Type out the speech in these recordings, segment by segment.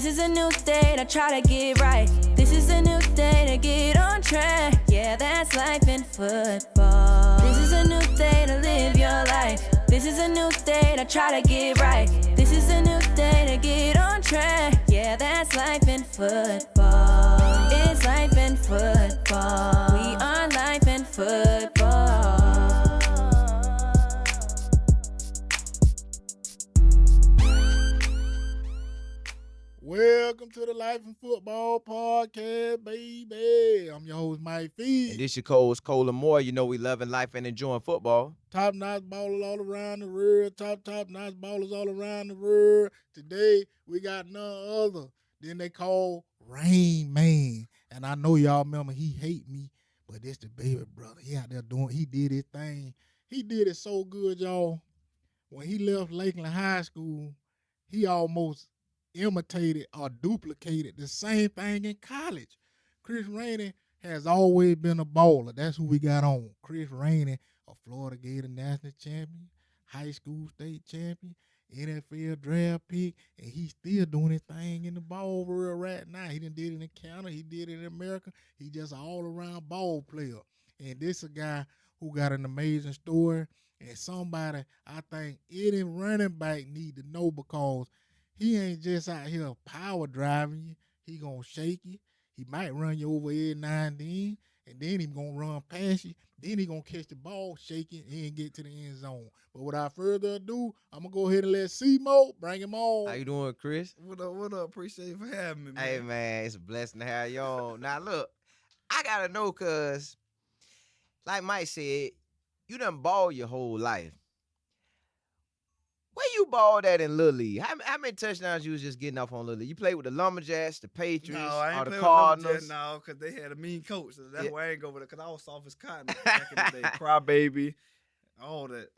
This is a new day to try to get right. This is a new day to get on track. Yeah, that's life in football. This is a new day to live your life. This is a new day to try to get right. This is a new day to get on track. Yeah, that's life in football. It's life in football. We are life in football. Welcome to the Life in Football podcast, baby. I'm your host, Mike Fee. And this your co-host, Cole Moore. You know we loving life and enjoying football. Top-notch ballers all around the world. Top-notch ballers all around the world. Today, we got none other than they call Rain Man. And I know y'all remember he hate me, but this the baby brother. He out there he did his thing. He did it so good, y'all. When he left Lakeland High School, he almost imitated or duplicated the same thing in college. Chris Rainey has always been a baller. That's who we got on. Chris Rainey, a Florida Gator national champion, high school state champion, NFL draft pick, and he's still doing his thing in the ball world right now. He done did it in Canada. He did it in America. He just an all-around ball player. And this is a guy who got an amazing story and somebody I think any running back need to know, because he ain't just out here power driving you. He gonna shake you. He might run you over every now and then he gonna run past you. Then he gonna catch the ball, shake it, and get to the end zone. But without further ado, I'm gonna go ahead and let C-Mo bring him on. How you doing, Chris? What up? Appreciate you for having me, man. Hey, man, it's a blessing to have you on. Now, look, I got to know because, like Mike said, you done ball your whole life. Where you balled at in Little League? How many touchdowns you was just getting off on Little League? You played with the Lumberjacks, the Patriots, No, I ain't or the played Cardinals? with no, because they had a mean coach. So that's why I ain't go with it, because I was soft as cotton back in the day. Crybaby, all that.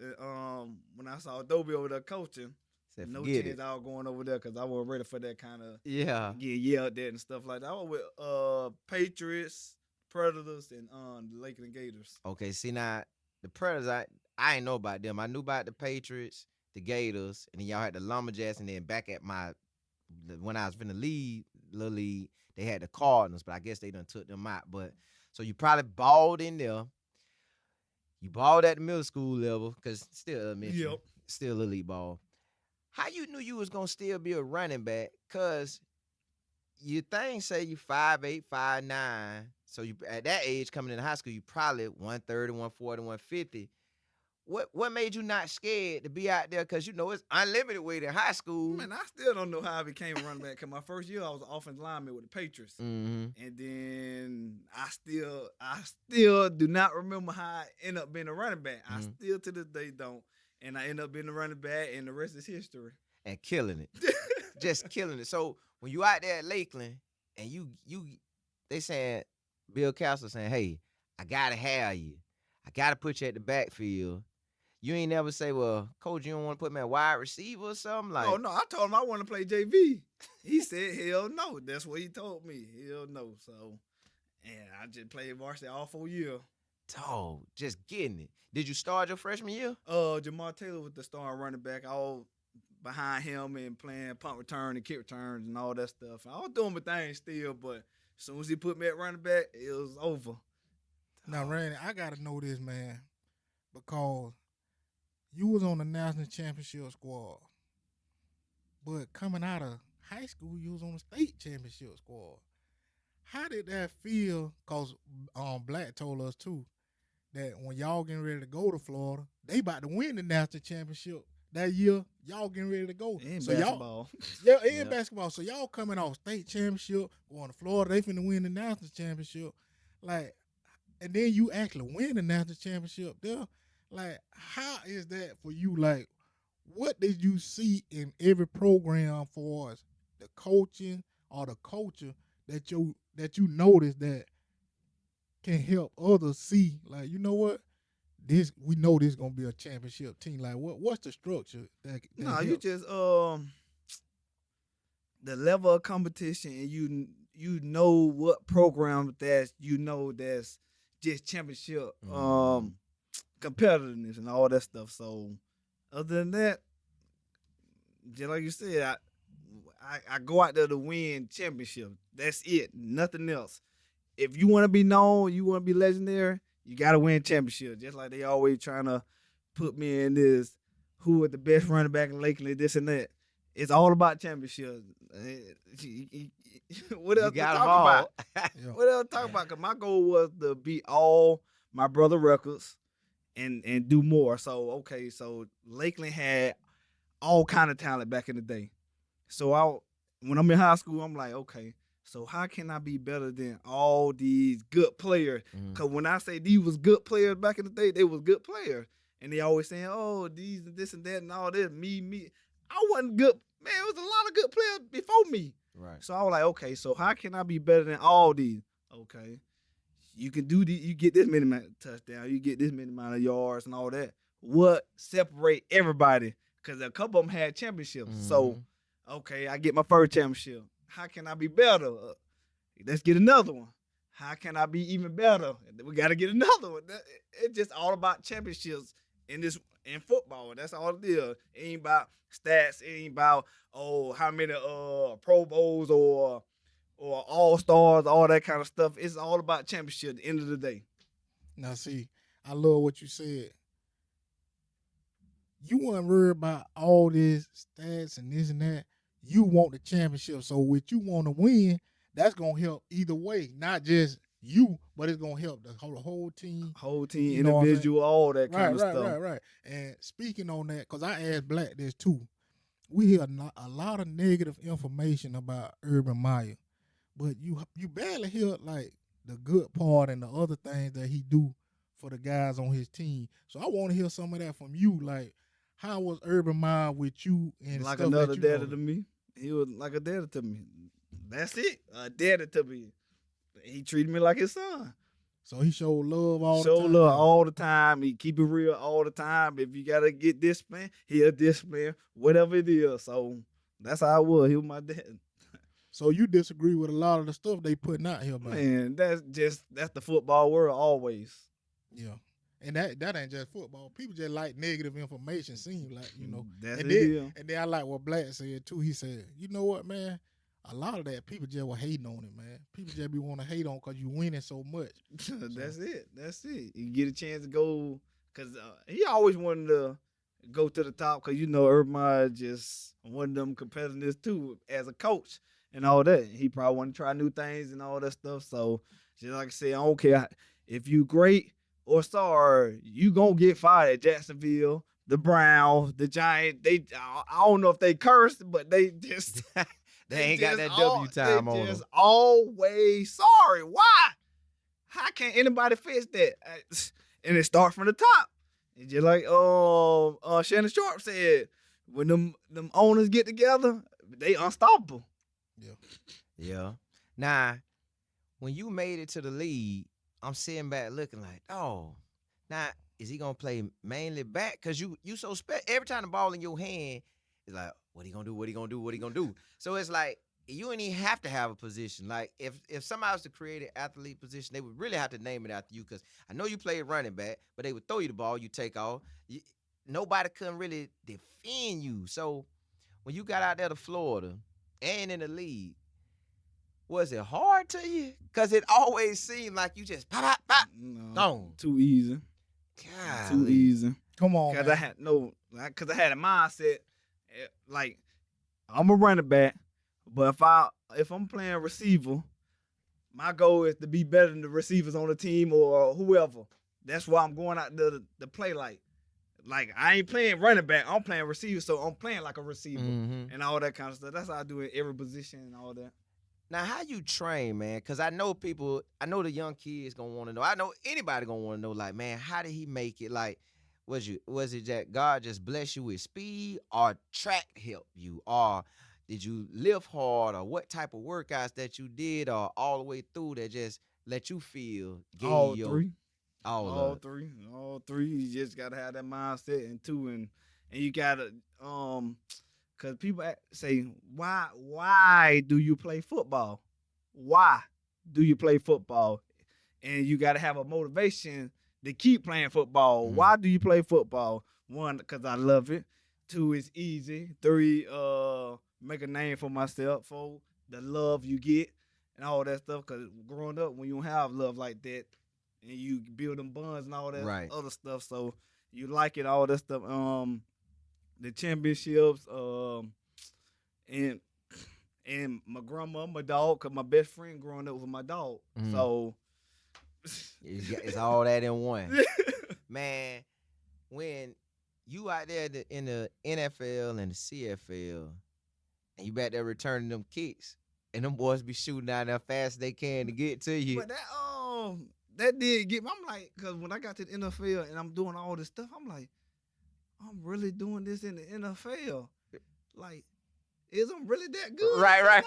When I saw Adobe over there coaching, Said, no forget chance it. I was going over there because I wasn't ready for that kind of Yeah. get yelled at and stuff like that. I was with Patriots, Predators, and the Lakeland Gators. Okay, see, now, the Predators, I ain't know about them. I knew about the Patriots, the Gators, and then y'all had the Lumberjacks, and then back at when I was in the Little League, they had the Cardinals, but I guess they done took them out. But so you probably balled in there. You balled at the middle school level, because still elementary, Yep. still Little League ball. How you knew you was gonna still be a running back? Cause your thing say you 5'8", 5'9". So you at that age coming into high school, you probably 130, 140, 150. What made you not scared to be out there? Because, you know, it's unlimited weight in high school. Man, I still don't know how I became a running back, because my first year I was an offensive lineman with the Patriots. Mm-hmm. And then I still do not remember how I ended up being a running back. I still to this day don't. And I end up being a running back, and the rest is history. And killing it. Just killing it. So when you out there at Lakeland and they saying, Bill Castle saying, hey, I got to have you. I got to put you at the backfield. You ain't never say, well, Coach, you don't want to put me at wide receiver or something? Like, Oh, no, I told him I want to play JV. He said, hell no. That's what he told me. Hell no. So, and I just played varsity all 4 years. dog, just getting it. Did you start your freshman year? Jamar Taylor was the starting running back. I was behind him and playing punt return and kick returns and all that stuff. I was doing my thing still, but as soon as he put me at running back, it was over. Now, Randy, I got to know this, man, because you was on the national championship squad, but coming out of high school, you was on the state championship squad. How did that feel? Because Black told us, too, that when y'all getting ready to go to Florida, they about to win the national championship that year. Y'all getting ready to go. And so basketball. Basketball. So y'all coming off state championship, going to Florida, they finna win the national championship. Like, and then you actually win the national championship there. Like, how is that for you? Like, what did you see in every program for us, the coaching or the culture that you noticed that can help others see? Like, you know what? We know this gonna be a championship team. Like, what's the structure that No, help? you just the level of competition, and you know what program that's just championship competitiveness and all that stuff. So other than that, just like you said, I go out there to win championship. That's it. Nothing else. If you want to be known, you want to be legendary, you got to win championship. Just like they always trying to put me in this, who is the best running back in Lakeland, this and that. It's all about championships. What else to talk about? Yeah. What else to talk about? Because my goal was to beat all my brother records and do more. So Lakeland had all kind of talent back in the day. So when I'm in high school, I'm like, okay, so how can I be better than all these good players? Because when I say these was good players back in the day, they was good players. And they always saying, oh, these and this and that and all this, me. I wasn't good. Man, it was a lot of good players before me. Right. So I was like, okay, so how can I be better than all these? Okay. You can do these, you get this many touchdowns, you get this many amount of yards and all that. What separate everybody? Because a couple of them had championships. So, okay, I get my first championship. How can I be better? Let's get another one. How can I be even better? We got to get another one. It's just all about championships in football. That's all it is. It ain't about stats. It ain't about how many Pro Bowls or All-Stars, all that kind of stuff. It's all about championship at the end of the day. Now, see, I love what you said. You weren't worried about all this stats and this and that. You want the championship. So what you want to win, that's going to help either way. Not just you, but it's going to help the whole team. Whole team, individual, all that kind of stuff. Right. And speaking on that, because I asked Black this too, we hear a lot of negative information about Urban Meyer. But you barely hear like the good part and the other things that he do for the guys on his team. So I want to hear some of that from you. Like, how was Urban Meyer with you and like stuff another that you daddy know? to me? He was like a daddy to me. That's it. A daddy to me. He treated me like his son. So he showed love all the time. Show love all the time. He keep it real all the time. If you gotta get disciplined, he'll discipline, whatever it is. So that's how I was. He was my dad. So you disagree with a lot of the stuff they putting out here, man. That's the football world always. Yeah. And that ain't just football. People just like negative information, seem like, you know. That's and then I like what Black said too. He said, you know what, man? A lot of that people just were hating on it, man. People just be want to hate on because you winning so much. That's it. You get a chance to go because he always wanted to go to the top because, you know, Urban Meyer just one of them competitors too as a coach and all that. He probably wanted to try new things and all that stuff. So just like I said, I don't care if you great or sorry, you gonna get fired at Jacksonville, the Browns, the Giants. I don't know if they cursed, but they just they ain't got that W time on them. Just always sorry. Why? How can anybody fix that? And it starts from the top. It's just like Shannon Sharp said, when them owners get together, they unstoppable. Yeah. Now, when you made it to the league, I'm sitting back looking like, oh, now is he gonna play mainly back? Cause you so every time the ball in your hand, it's like, what he gonna do? So it's like you don't even have to have a position. Like if somebody was to create an athlete position, they would really have to name it after you. Cause I know you played running back, but they would throw you the ball, you take off. Nobody couldn't really defend you. So when you got out there to Florida and in the league, was it hard to you? Because it always seemed like you just pop, gone. Too easy. God. Too easy. Come on, Because man. I had a mindset, like, I'm a running back, but if I'm playing receiver, my goal is to be better than the receivers on the team or whoever. That's why I'm going out there to play like I ain't playing running back. I'm playing receiver, so I'm playing like a receiver and all that kind of stuff. That's how I do it every position and all that. Now, how you train, man? Because I know the young kids going to want to know. I know anybody going to want to know, like, man, how did he make it? Like, was it that God just blessed you with speed or track helped you? Or did you lift hard? Or what type of workouts that you did or all the way through that just let you feel? All three. All three. You just got to have that mindset. And two, and you got to because people say, why do you play football? Why do you play football? And you got to have a motivation to keep playing football. Mm-hmm. Why do you play football? One, because I love it. Two, it's easy. Three, make a name for myself for the love you get and all that stuff. Because growing up, when you don't have love like that, and you build them bonds and all that Right. other stuff, so you like it, all that stuff. The championships, and my grandma, my dog, cause my best friend growing up was my dog. Mhm. So It's all that in one. Man, when you out there in the NFL and the CFL, and you back there returning them kicks, and them boys be shooting down there fast as they can to get to you. But that did get me. I'm like, cause when I got to the NFL and I'm doing all this stuff, I'm like, I'm really doing this in the NFL. Like, is I'm really that good? Right.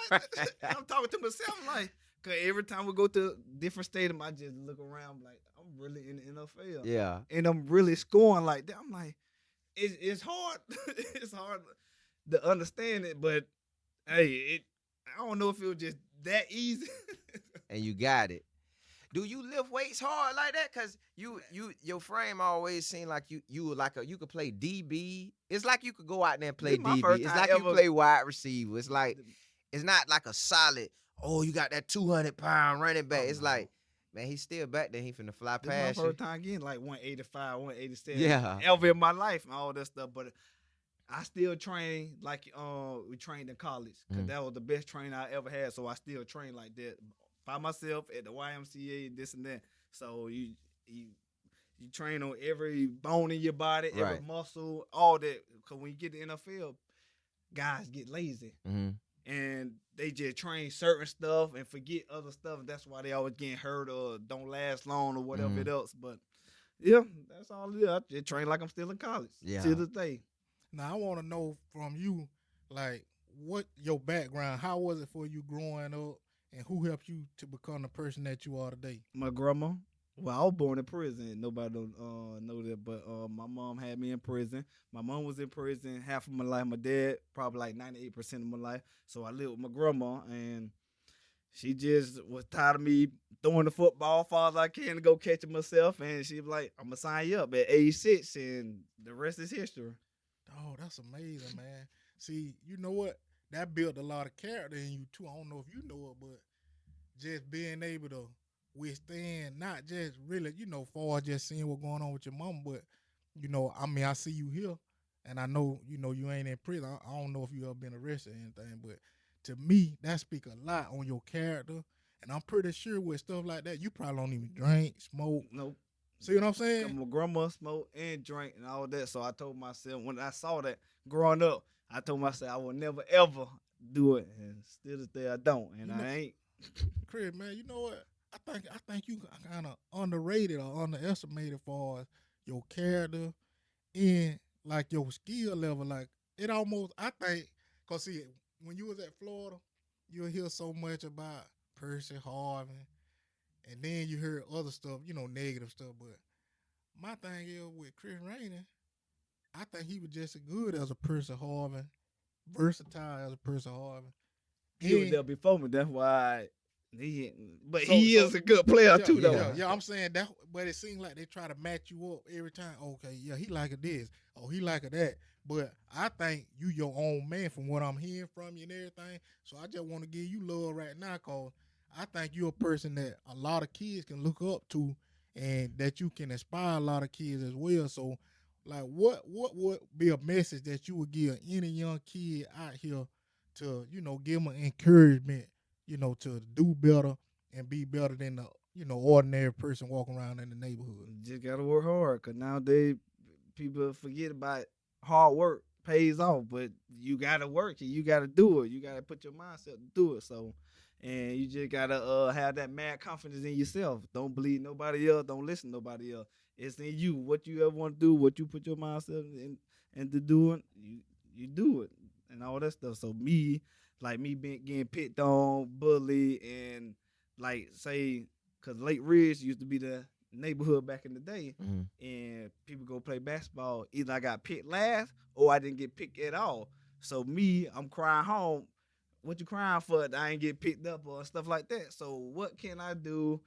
I'm talking to myself like, cause every time we go to a different stadium, I just look around like, I'm really in the NFL. Yeah. And I'm really scoring like that. I'm like, it's hard. It's hard to understand it, but hey, I don't know if it was just that easy. And you got it. Do you lift weights hard like that? Cause your frame always seemed like you could play DB. It's like you could go out there and play This my DB. first It's time like you ever- play wide receiver. It's like it's not like a solid. Oh, you got that 200-pound running back. Oh, It's no. like, man, he's still back there. He finna fly This my past you. first time getting like 185, 187. Yeah. Ever in my life and all that stuff. But I still train like we trained in college because that was the best training I ever had. So I still train like that by myself at the YMCA, this and that. So you train on every bone in your body, every Right. muscle, all that. Because when you get to the NFL, guys get lazy. Mm-hmm. And they just train certain stuff and forget other stuff. That's why they always getting hurt or don't last long or whatever else. But yeah, that's all it is. I just train like I'm still in college. Yeah. To this day. Now I want to know from you, like, what your background? How was it for you growing up, and who helped you to become the person that you are today? My grandma. Well, I was born in prison. Nobody don't know that, but my mom had me in prison. My mom was in prison half of my life. My dad probably like 98% of my life. So I lived with my grandma, and she just was tired of me throwing the football far as I can to go catch it myself. And she was like, "I'm gonna sign you up at age 6, and the rest is history." Oh, that's amazing, man. See, you know what? That built a lot of character in you too. I don't know if you know it, but just being able to withstand, not just really, far as just seeing what's going on with your mom, but I mean, I see you here, and I know, you ain't in prison. I don't know if you ever been arrested or anything, but to me, that speak a lot on your character, and I'm pretty sure with stuff like that, you probably don't even drink, smoke. Nope. See what I'm saying? My grandma smoked and drank and all that. So I told myself when I saw that growing up, I told myself I would never ever do it. And still this day I don't. And I ain't. Chris, man, you know what? I think you kind of underrated or underestimated for your character and like your skill level. Like it almost, I think, cause see, when you was at Florida, you'll hear so much about Percy Harvin, and then you hear other stuff, negative stuff. But my thing is with Chris Rainey, I think he was just as good as a Percy Harvin, versatile as a Percy Harvin. He was And- there before me. That's why he So- is a good player too, though. Yeah, I'm saying that, but it seems like they try to match you up every time. Okay, yeah, he like it this. Oh, he like it that. But I think you your own man from what I'm hearing from you and everything. So I just want to give you love right now, cause I think you're a person that a lot of kids can look up to, and that you can inspire a lot of kids as well. So, like, what would be a message that you would give any young kid out here to, give them encouragement, to do better and be better than the, ordinary person walking around in the neighborhood? Just gotta work hard, cause nowadays people forget about hard work pays off, but you gotta work and you gotta do it. You gotta put your mindset to do it. So, and you just gotta have that mad confidence in yourself. Don't believe nobody else. Don't listen to nobody else. It's in you. What you ever want to do, what you put your mindset in to doing, you do it and all that stuff. So me being getting picked on, bullied, and like say, cause Lake Ridge used to be the neighborhood back in the day, and people go play basketball. Either I got picked last or I didn't get picked at all. So I'm crying home. What you crying for? I ain't get picked up or stuff like that. So what can I do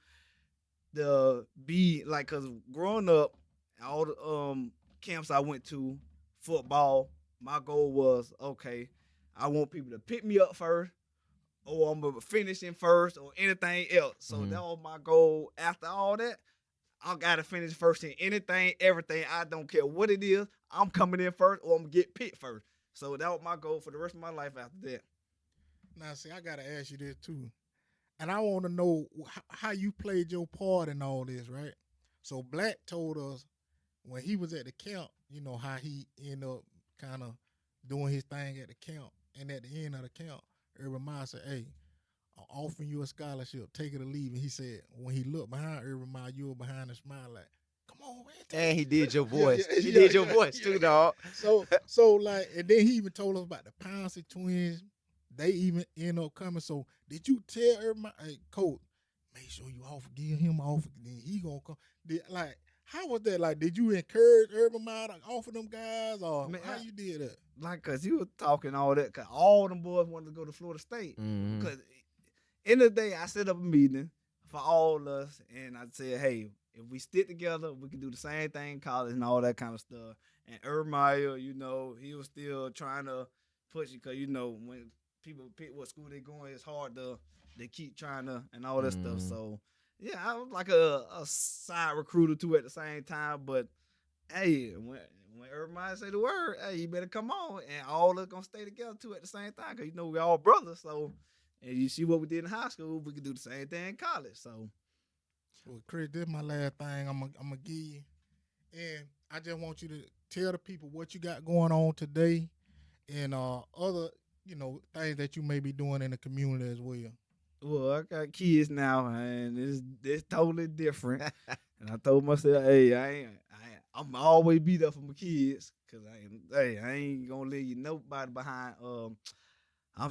to be like? Cause growing up, all the camps I went to, football, my goal was okay. I want people to pick me up first, or I'm gonna finish in first, or anything else. So that was my goal. After all that, I gotta finish first in anything, everything. I don't care what it is. I'm coming in first, or I'm gonna get picked first. So that was my goal for the rest of my life after that. Now, see, I gotta ask you this too, and I want to know how you played your part in all this, right? So Black told us when he was at the camp, how he ended up kind of doing his thing at the camp, and at the end of the camp, Urban Meyer said, "Hey, I'm offering you a scholarship, take it or leave." And he said, when he looked behind Urban Meyer, you were behind and smile like, "Come on, man." And he did your voice. Yeah, he did your voice too, dog. So like, and then he even told us about the Pouncey twins. They even end up coming. So did you tell Urban Meyer, "Hey, coach, make sure you give him offer, then he gonna come"? How was that? Like, did you encourage Urban Meyer to offer them guys, or how you did that? Like, cause he was talking all that, cause all them boys wanted to go to Florida State. Mm-hmm. Cause end of the day, I set up a meeting for all of us, and I said, hey, if we stick together, we can do the same thing in college and all that kind of stuff. And Urban Meyer, he was still trying to push it, cause when people pick what school they going, it's hard to keep trying to and all that stuff. So yeah, I was like a side recruiter too at the same time. But hey, when Urban Meyer say the word, hey, you better come on, and all of us gonna stay together too at the same time, cause we all brothers. So, and you see what we did in high school, we could do the same thing in college. So, well, Chris, this is my last thing I'm gonna give you, and I just want you to tell the people what you got going on today, and other things that you may be doing in the community as well. Well, I got kids now, and it's totally different. And I told myself, hey, I'm always be there for my kids, cause I ain't gonna leave nobody behind. I'm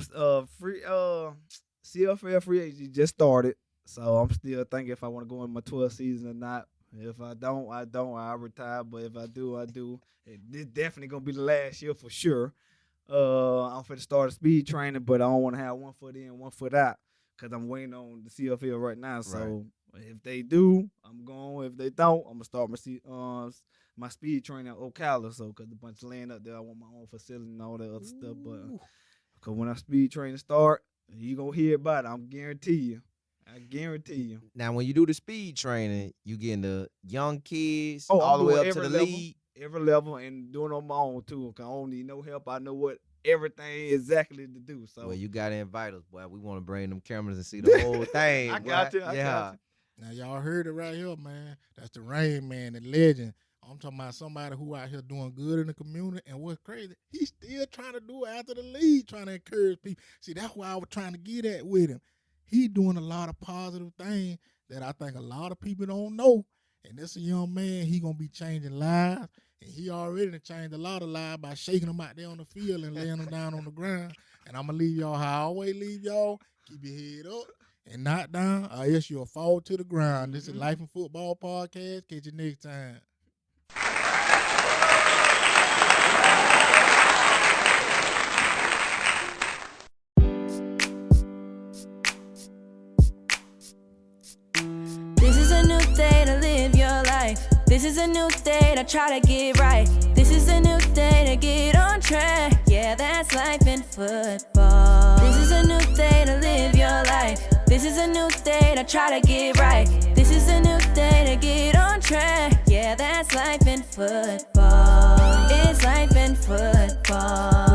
free. CFL free agency just started, so I'm still thinking if I want to go in my 12th season or not. If I don't, I don't. I retire, but if I do, I do. This definitely gonna be the last year for sure. I'm finna start speed training, but I don't want to have one foot in, one foot out, because I'm waiting on the CFL right now. So if they do, I'm going. If they don't, I'm gonna start my speed training at Ocala. So because a bunch of land up there, I want my own facility and all that other stuff. But because when I speed training start, you gonna hear about it. I guarantee you. Now, when you do the speed training, you getting the young kids I'm all the way doing up to the level, league. Every level, and doing it on my own too. Cause I don't need no help. I know what everything exactly to do. So well, you gotta invite us, boy. We want to bring them cameras and see the whole thing. I got you. Yeah. Now y'all heard it right here, man. That's the Rain Man, the legend. I'm talking about somebody who out here doing good in the community, and what's crazy, he's still trying to do it after the league, trying to encourage people. See, that's why I was trying to get at with him. He doing a lot of positive things that I think a lot of people don't know. And this a young man, he gonna be changing lives, and he already changed a lot of lives by shaking them out there on the field and laying them down on the ground. And I'm gonna leave y'all how I always leave y'all. Keep your head up and not down, or else you'll fall to the ground. This is Life in Football Podcast. Catch you next time. This is a new day to live your life. This is a new day to try to get right. This is a new day to get on track. Yeah, that's life in football. This is a new day to live your life. This is a new day to try to get right. This is a new day to get on track. Yeah, that's life in football. It's life in football.